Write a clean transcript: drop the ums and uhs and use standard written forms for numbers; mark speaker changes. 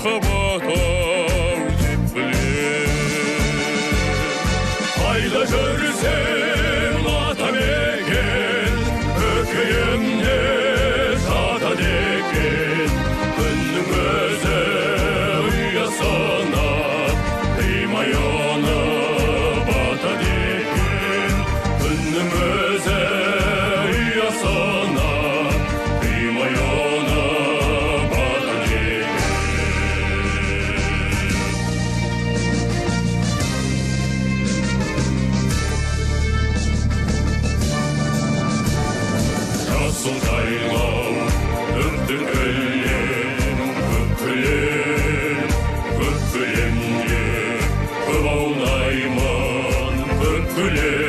Speaker 1: махаббатау деп білем. Қайда жүрсең атамекен, көкейімде жатады екен. Күннің өзі ұясына қимай оны батады екен. Күннің өзі ұясына қимай оны батады екен. Жасыл жайлау үптің көлем, көк көлемде көп аунаймын, көк көлем.